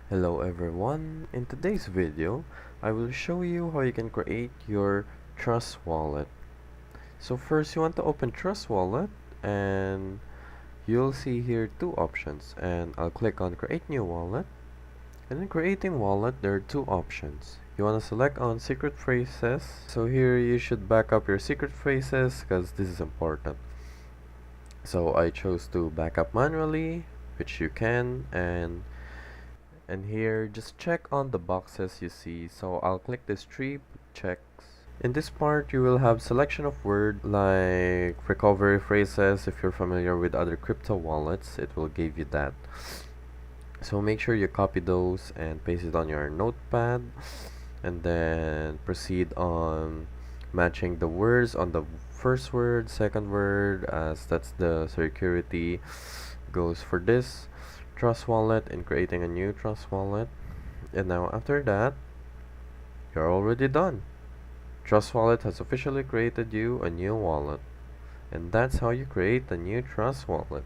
Hello everyone, in today's video I will show you how you can create your Trust Wallet. So first you want to open Trust Wallet and you'll see here two options, and I'll click on create new wallet. And in creating wallet there are two options. You want to select on secret phrases, so here you should back up your secret phrases because this is important. So I chose to back up manually, which you can, and here just check on the boxes you see. So I'll click this three checks. In this part you will have selection of word like recovery phrases. If you're familiar with other crypto wallets, it will give you that. So make sure you copy those and paste it on your notepad, and then proceed on matching the words on the first word, second word, as that's the security goes for this Trust Wallet, and creating a new Trust Wallet. And now after that, you're already done. Trust Wallet has officially created you a new wallet. And that's how you create a new Trust Wallet.